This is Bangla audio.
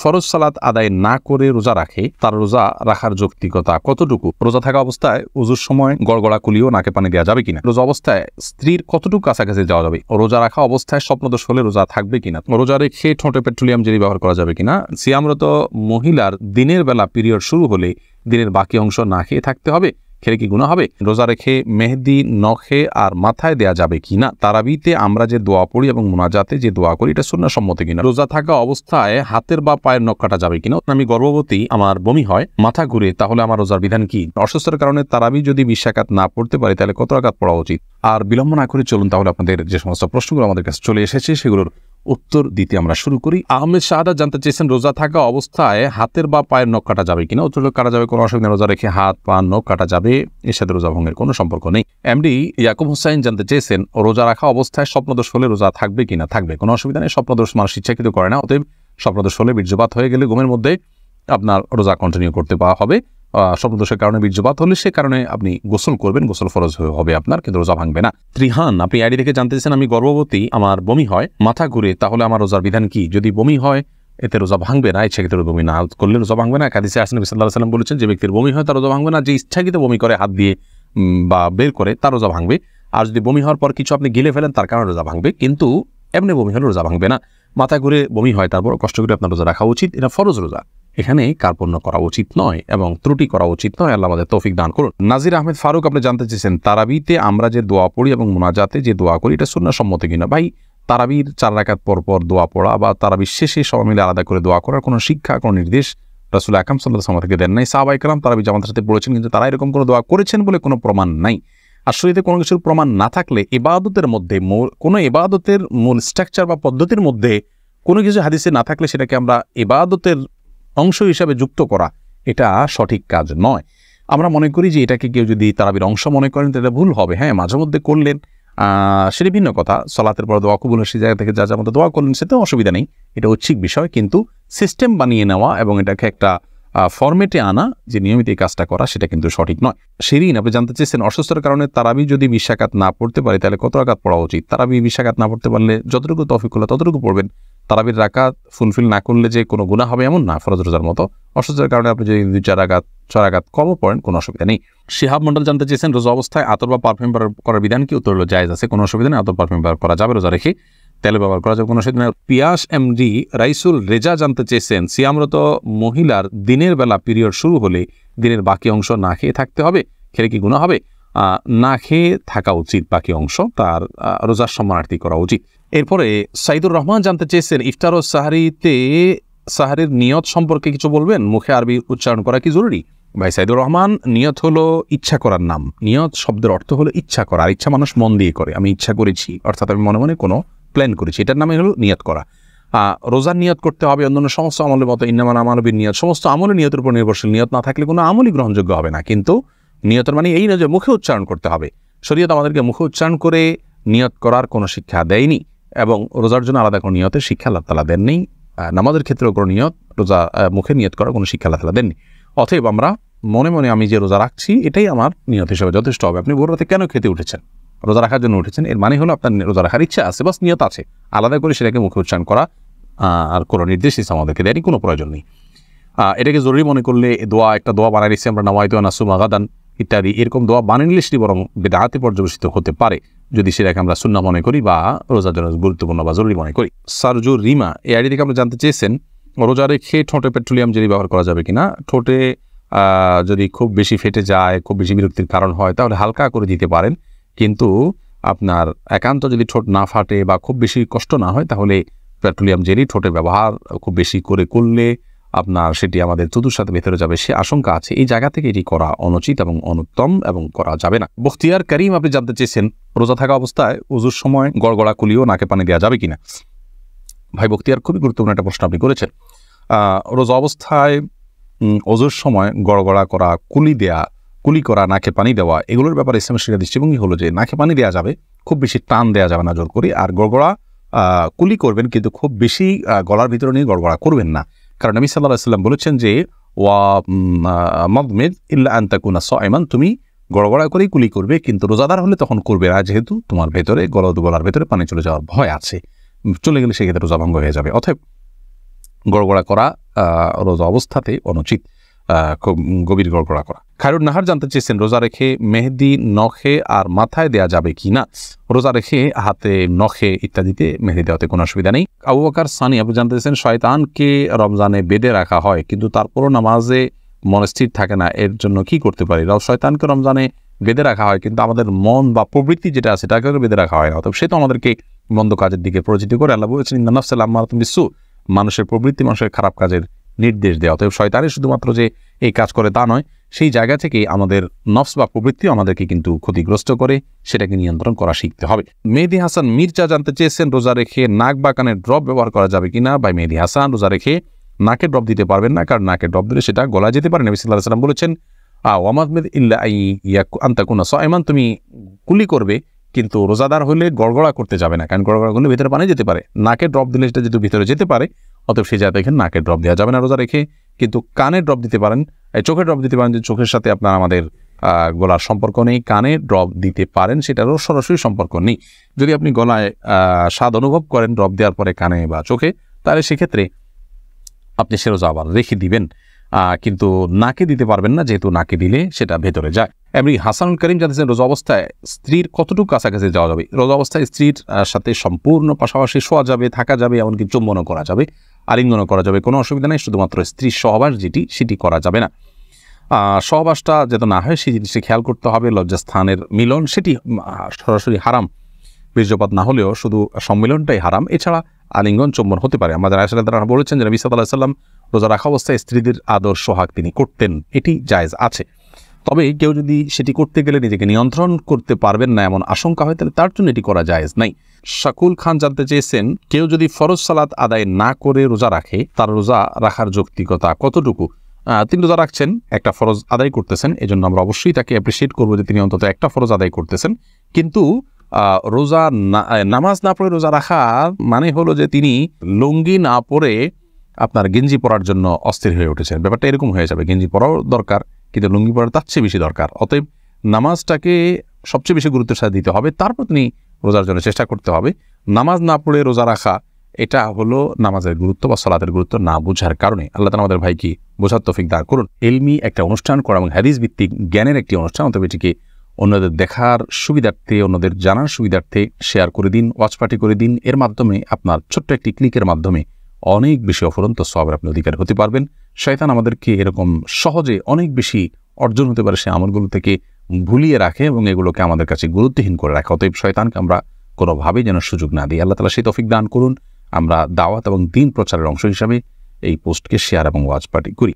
ফরজ সালাত আদায় না করে রোজা রাখে তার রোজা রাখার যৌক্তিকতা কতটুকু? রোজা থাকা অবস্থায় উজুর সময় গড়গড়া কুলিও নাকে পানি দেওয়া যাবে কিনা? রোজা অবস্থায় স্ত্রীর কতটুকু কাছাকাছি যাওয়া যাবে? রোজা রাখা অবস্থায় স্বপ্নদোষ হলে রোজা থাকবে কিনা? রোজা রেখে ঠোঁটে পেট্রোলিয়াম জেলি ব্যবহার করা যাবে কিনা? সিয়ামরত মহিলার দিনের বেলা পিরিয়ড শুরু হলে দিনের বাকি অংশ না খেয়ে থাকতে হবে, খেলে কি গুনাহ হবে? রোজা রেখে মেহেদি নখে আর মাথায় দেয়া যাবে কিনা? তারাবিতে আমরা যে দোয়া পড়ি এবং মুনাজাতে যে দোয়া করি এটা সুন্নাহ সম্মত কিনা? রোজা থাকা অবস্থায় হাতের বা পায়ের নখ কাটা যাবে কিনা? আমি গর্ভবতী, আমার বমি হয়, মাথা ঘুরে, তাহলে আমার রোজার বিধান কি? অসুস্থতার কারণে তারাবি যদি 20 রাকাত না পড়তে পারি তাহলে কত রাকাত পড়া উচিত? আর বিলম্ব না করে চলুন তাহলে আপনাদের যে সমস্ত প্রশ্নগুলো আমাদের কাছে চলে এসেছে সেগুলোর উত্তর দিতে আমরা শুরু করি। আহমেদ শাহাদাত জানতে চেয়েছেন রোজা থাকা অবস্থায় হাতের বা পায়ের নখ কাটা যাবে কিনা? উত্তর কাটা যাবে, কোনো অসুবিধা। রোজা রেখে হাত পা নখ কাটা যাবে, এর সাথে রোজা ভঙ্গের কোনো সম্পর্ক নেই। এমডি ইয়াকুব হুসাইন জানতে চেয়েছেন রোজা রাখা অবস্থায় স্বপ্নদোষ হলে রোজা থাকবে কিনা? থাকবে, কোনো অসুবিধা নেই। স্বপ্নদোষ মানুষ ইচ্ছাকৃত করে না, অতএব স্বপ্নদোষ হলে বীর্যপাত হয়ে গেলে ঘুমের মধ্যে আপনার রোজা কন্টিনিউ করতে পাওয়া হবে। স্বপ্নদোষের কারণে বীর্যপাত হলে সে কারণে আপনি গোসল করবেন, গোসল ফরজ হবে আপনার, কিন্তু রোজা ভাঙবে না। ত্রিহান আপনি আইডি থেকে জানতে চাইছেন আমি গর্ভবতী, আমার বমি হয়, মাথা ঘুরে, তাহলে আমার রোজার বিধান কি? যদি বমি হয় এতে রোজা ভাঙবে না, ইচ্ছাকৃত বমি না করলে রোজা ভাঙবে না। হাদিসে আসেন নবী সাল্লাল্লাহু আলাইহি ওয়াসাল্লাম বলেছেন যে ব্যক্তির বমি হয় তার রোজা ভাঙবে না, যে ইচ্ছাকৃত বমি করে হাত দিয়ে বা বের করে তার রোজা ভাঙবে। আর যদি বমি হওয়ার পর কিছু আপনি গিলে ফেলেন তার কারণে রোজা ভাঙবে, কিন্তু এমনি বমি হলে রোজা ভাঙবে না। মাথা ঘুরে বমি হয় তারপর কষ্ট করে আপনার রোজা রাখা উচিত, এটা ফরজ রোজা, এখানে কার্পণ্য করা উচিত নয় এবং ত্রুটি করা উচিত নয়। আল্লাহ আমাদের তৌফিক দান করুন। নাজির আহমেদ ফারুক আপনি জানতে চেয়েছেন তারাবিতে আমরা যে দোয়া পড়ি এবং মুনাজাতে যে দোয়া করি এটা সুন্নাহ সম্মত কিনা? ভাই, তারাবির 4 রাকাত পর পর দোয়া পড়া বা তারাবির শেষে সবাই মিলে আলাদা করে দোয়া করার কোনো শিক্ষা, কোনো নির্দেশ রাসূল আকরাম সাল্লাল্লাহু আলাইহি ওয়াসাল্লাম থেকে দেন নাই। সাহাবায়ে কেরাম তারাবি জামাতের সাথে পড়েছেন, কিন্তু তারা এরকম কোনো দোয়া করেছেন বলে কোনো প্রমাণ নাই। আর শরীরে কোনো কিছুর প্রমাণ না থাকলে ইবাদতের মধ্যে কোনো ইবাদতের মূল স্ট্রাকচার বা পদ্ধতির মধ্যে কোনো কিছু হাদিসে না থাকলে সেটাকে আমরা ইবাদতের অংশ হিসাবে যুক্ত করা এটা সঠিক কাজ নয়। আমরা মনে করি যে এটাকে কেউ যদি তারাবির অংশ মনে করেন তাহলে ভুল হবে। হ্যাঁ, মাঝে মধ্যে করলেন সেটা ভিন্ন কথা। সালাতের পর দোয়া কবুল সেই জায়গা থেকে যা যা মতো দোয়া করলেন সেটাও অসুবিধা নেই, এটা ঐচ্ছিক বিষয়। কিন্তু সিস্টেম বানিয়ে নেওয়া এবং এটাকে একটা ফরম্যাটে আনা যে নিয়মিত এই কাজটা করা সেটা কিন্তু সঠিক নয়। শিরিন আপনি জানতে চেয়েছেন অসুস্থতার কারণে তারাবি যদি 20 রাকাত না পড়তে পারি তাহলে কত রাকাত পড়া উচিত? তারাবি 20 রাকাত না পড়তে পারলে যতটুকু তৌফিক হলো ততটুকু পড়বেন। তারাবির রাকাত ফুলফিল না করলে যে কোনো গুনাহ হবে এমন না, ফরজ রোজার মতো। অসুস্থতার কারণে আপনি যদি 2-4 রাকাত 6 রাকাত কমও পড়েন কোনো অসুবিধা নেই। শিহাব মন্ডল জানতে চেয়েছেন রোজা অবস্থায় আতর বা পারফিউম করার বিধান কি? উত্তর হলো জায়েজ আছে, কোনো অসুবিধা নেই। আতর পারফিউম ব্যবহার করা যাবে, রোজা রেখে তেল ব্যবহার করা যাবে, কোনো অসুবিধা নেই। পিয়াস এমডি রাইসুল রেজা জানতে চেয়েছেন সিয়ামরত মহিলার দিনের বেলা পিরিয়ড শুরু হলে দিনের বাকি অংশ না খেয়ে থাকতে হবে, খেলে কি গুনাহ হবে? না খেয়ে থাকা উচিত, বাকি অংশ তার রোজার সম্মানার্থী করা উচিত। এরপরে সাইদুর রহমান জানতে চেয়েছেন ইফতার ও সাহারিতে সাহারির নিয়ত সম্পর্কে কিছু বলবেন, মুখে আরবি উচ্চারণ করা কি জরুরি? ভাই সাইদুর রহমান, নিয়ত হলো ইচ্ছা করার নাম। নিয়ত শব্দের অর্থ হলো ইচ্ছা করা, আর ইচ্ছা মানুষ মন দিয়ে করে। আমি ইচ্ছা করেছি অর্থাৎ আমি মনে মনে কোনো প্ল্যান করেছি, এটার নামে হলো নিয়ত করা। রোজার নিয়ত করতে হবে অন্যান্য সমস্ত আমলের মতো, ইন্নামাল আমালু বিন্নিয়াত, সমস্ত আমলের নিয়তের উপর নির্ভরশীল। নিয়ত না থাকলে কোনো আমলই গ্রহণযোগ্য হবে না। কিন্তু নিয়তের মানে এই না যে মুখে উচ্চারণ করতে হবে। শরীয়ত আমাদেরকে মুখে উচ্চারণ করে নিয়ত করার কোনো শিক্ষা দেয়নি এবং রোজার জন্য আলাদা কোনো নিয়তের শিক্ষা আল্লাহ তাআলা দেননি। নামাজের ক্ষেত্রেও কোনো নিয়ত, রোজা মুখে নিয়ত করার কোনো শিক্ষা আল্লাহ তাআলা দেননি। অতএব আমরা মনে মনে আমি যে রোজা রাখছি এটাই আমার নিয়ত হিসেবে যথেষ্ট হবে। আপনি ভোর রাতে কেন খেতে উঠেছেন? রোজা রাখার জন্য উঠেছেন, এর মানে হলো আপনার রোজা রাখার ইচ্ছা আছে, বাস নিয়ত আছে। আলাদা করে সেটাকে মুখে উচ্চারণ করা আর কোনো নির্দেশ আমাদেরকে দেয়নি, কোনো প্রয়োজন নেই। এটাকে জরুরি মনে করলে একটা দোয়া বানাই নিচ্ছি আমরা, নাওয়াইতু আন আসুমা গাদান ইত্যাদি, এরকম দোয়া বানিয়ে নিলে সেটি বরং বিদআতে পর্যবেসিত হতে পারে যদি সেটাকে আমরা সুন্নাহ মনে করি বা রোজার জন্য গুরুত্বপূর্ণ বা জরুরি মনে করি। সারজুর রিমা এই আইডি থেকে আমরা জানতে চেয়েছেন রোজা রেখে ঠোঁটে পেট্রোলিয়াম জেলি ব্যবহার করা যাবে কিনা? ঠোঁটে যদি খুব বেশি ফেটে যায়, খুব বেশি বিরক্তির কারণ হয় তাহলে হালকা করে দিতে পারেন, কিন্তু আপনার একান্ত যদি ঠোঁট না ফাটে বা খুব বেশি কষ্ট না হয় তাহলে পেট্রোলিয়াম জেলি ঠোঁটে ব্যবহার খুব বেশি করে করলে আপনার সেটি আমাদের থুতুর সাথে ভেতরে যাবে, সে আশঙ্কা আছে। এই জায়গা থেকে এটি করা অনুচিত এবং অনুত্তম এবং করা যাবে না। বখতিয়ার করিম আপনি জানতে চেয়েছেন রোজা থাকা অবস্থায় উজুর সময় গড়গড়া কুলিও নাকে পানি দেওয়া যাবে কিনা? ভাই বখতিয়ার, খুবই গুরুত্বপূর্ণ একটা প্রশ্ন আপনি করেছেন। রোজা অবস্থায় ওজুর সময় গড়গড়া করা, কুলি করা, নাকে পানি দেওয়া, এগুলোর ব্যাপারে ইসলামের শিক্ষা দৃষ্টিভঙ্গি হলো যে নাকে পানি দেওয়া যাবে, খুব বেশি টান দেওয়া যাবে না জোর করে। আর গড়গড়া কুলি করবেন, কিন্তু খুব বেশি গলার ভিতরে নিয়ে গড়গড়া করবেন না, কারণ নবী সাল্লাল্লাহু আলাইহি ওয়াসাল্লাম বলেছেন যে ওয়া মাদমিদ ইল্লা আন তাকুনা সাইমান, তুমি গড়গড়া করেই কুলি করবে, কিন্তু রোজাদার হলে তখন করবে না, যেহেতু তোমার ভেতরে গলার ভেতরে পানি চলে যাওয়ার ভয় আছে, চলে গেলে সেক্ষেত্রে রোজা ভঙ্গ হয়ে যাবে। অতএব গড়গড়া করা রোজা অবস্থাতে অনুচিত, খুব গভীর গড়গড়া করা। খায়রুন নাহার জানতে চেয়েছেন রোজা রেখে মেহেদি নখে আর মাথায় দেয়া যাবে কি না? রোজা রেখে হাতে, নখে ইত্যাদিতে মেহেদি দেওয়াতে কোনো অসুবিধা নেই। আবু বকর সানি আপনি জানতে চেয়েছেন শয়তানকে রমজানে বেঁধে রাখা হয় কিন্তু তারপরও নামাজে মন স্থির থাকে না, এর জন্য কি করতে পারি? শয়তানকে রমজানে বেঁধে রাখা হয় কিন্তু আমাদের মন বা প্রবৃত্তি যেটা আছে তাকে বেঁধে রাখা হয় না, অতএব সে তো আমাদেরকে মন্দ কাজের দিকে পরিচিত করে। আল্লাহ বলেছেন ইন্না নাফসা লাম্মারাতুন বিসসু, মানুষের প্রবৃত্তি মানুষের খারাপ কাজের নির্দেশ দেওয়া। অতএব শয়তানের শুধুমাত্র যে এই কাজ করে তা নয়, সেই জায়গা থেকে আমাদের নফস বা প্রবৃত্তিও আমাদেরকে কিন্তু ক্ষতিগ্রস্ত করে, সেটাকে নিয়ন্ত্রণ করা শিখতে হবে। মেহেদি হাসান মির্জা জানতে চেয়েছেন রোজা রেখে নাক বা কানের ড্রপ ব্যবহার করা যাবে কিনা? ভাই মেহেদি হাসান, রোজা রেখে নাকে ড্রপ দিতে পারবেন না, কারণ নাকে ড্রপ দিলে সেটা গলায় যেতে পারে। নবী সাল্লাল্লাহু আলাইহি ওয়াসাল্লাম বলেছেন ওয়ামাদমিদ ইল্লা আনতাকুনা সাইমান, তুমি কুলি করবে কিন্তু রোজাদার হলে গড়গড়া করতে যাবে না, কারণ গড়গড়া করলে ভিতরে পানি যেতে পারে। নাকে ড্রপ দিলে সেটা যেহেতু ভিতরে যেতে পারে, অতএব সেই জায়গায় দেখেন নাকে ড্রপ দেওয়া যাবে না রোজা রেখে। কিন্তু কানে ড্রপ দিতে পারেন, চোখে ড্রপ দিতে পারেন, যে চোখের সাথে আপনার আমাদের গলার সম্পর্ক নেই, কানে ড্রপ দিতে পারেন, সেটারও সরাসরি সম্পর্ক নেই। যদি আপনি গলায় স্বাদ অনুভব করেন ড্রপ দেওয়ার পরে কানে বা চোখে, তাহলে সেক্ষেত্রে আপনি সে রোজা আবার রেখে দিবেন, কিন্তু নাকে দিতে পারবেন না, যেহেতু নাকে দিলে সেটা ভেতরে যায়। এমনি হাসানুল করিম জানতেছেন রোজা অবস্থায় স্ত্রীর কতটুকু কাছাকাছি যাওয়া যাবে? রোজা অবস্থায় স্ত্রীর সাথে সম্পূর্ণ পাশাপাশি শোয়া যাবে, থাকা যাবে, এমনকি চুম্বনও করা যাবে, আলিঙ্গনও করা যাবে, কোনো অসুবিধা নেই। শুধুমাত্র স্ত্রীর সহবাস সেটি করা যাবে না। সহবাসটা যাতে না হয় সেই জিনিসটি খেয়াল করতে হবে। লজ্জাস্থানের মিলন সেটি সরাসরি হারাম, বীর্যপাত না হলেও শুধু সম্মিলনটাই হারাম। এছাড়া আলিঙ্গন চুম্বন হতে পারে। আমাদের আয়েশা রাদিয়াল্লাহু আনহা বলেছেন যে নবী সাল্লাল্লাহু আলাইহি ওয়াসাল্লাম রোজা রাখা অবস্থায় স্ত্রীদের আদর সোহাগ তিনি করতেন, এটি জায়েজ আছে। তবে কেউ যদি সেটি করতে গেলে নিজেকে নিয়ন্ত্রণ করতে পারবেন না এমন আশঙ্কা হয়, তাহলে তার জন্য এটি করা জায়েজ নাই। শাকুল খান জানতে চেয়েছেন কেউ যদি ফরজ সালাত আদায় না করে রোজা রাখে, তার রোজা রাখার যৌক্তিকতা কতটুকু? তিনি রোজা রাখছেন, একটা ফরজ আদায় করতেছেন, এজন্য আমরা অবশ্যই তাকে অ্যাপ্রিসিয়েট করবো যে তিনি অন্তত একটা ফরজ আদায় করতেছেন। কিন্তু রোজা নামাজ না পড়ে রোজা রাখা মানে হলো যে তিনি লুঙ্গি না পরে আপনার গেঞ্জি পরার জন্য অস্থির হয়ে উঠেছেন। ব্যাপারটা এরকম হয়ে যাবে, গেঞ্জি পরাও দরকার কিন্তু লুঙ্গি পরা তার চেয়ে বেশি দরকার। অতএব নামাজটাকে সবচেয়ে বেশি গুরুত্বের সাথে দিতে হবে, তারপর তিনি রোজার জন্য চেষ্টা করতে হবে। নামাজ না পড়ে রোজা রাখা এটা হলো নামাজের গুরুত্ব বা সালাতের গুরুত্ব না বোঝার কারণে। আল্লাহ তাআলা আমাদের ভাইকে বোঝার তৌফিক দান করুন। ইলমি একটা অনুষ্ঠান করা এবং হাদিস ভিত্তিক জ্ঞানের একটি অনুষ্ঠান, অতএব এটিকে অন্যদের দেখার সুবিধার্থে, অন্যদের জানার সুবিধার্থে শেয়ার করে দিন, ওয়াচ পার্টি করে দিন। এর মাধ্যমে আপনার ছোট্ট একটি ক্লিকের মাধ্যমে অনেক বেশি অফুরন্ত সওয়াবের আপনি অধিকারী হতে পারবেন। শয়তান আমাদেরকে এরকম সহজে অনেক বেশি অর্জন হতে পারে সে আমলগুলো থেকে ভুলিয়ে রাখে এবং এগুলোকে আমাদের কাছে গুরুত্বহীন করে রাখে। অতএব শয়তানকে আমরা কোনোভাবেই যেন সুযোগ না দিই। আল্লাহ তাআলা সেই তৌফিক দান করুন। আমরা দাওয়াত এবং দ্বীন প্রচারের অংশ হিসাবে এই পোস্টকে শেয়ার এবং ওয়াচ পার্টি করি।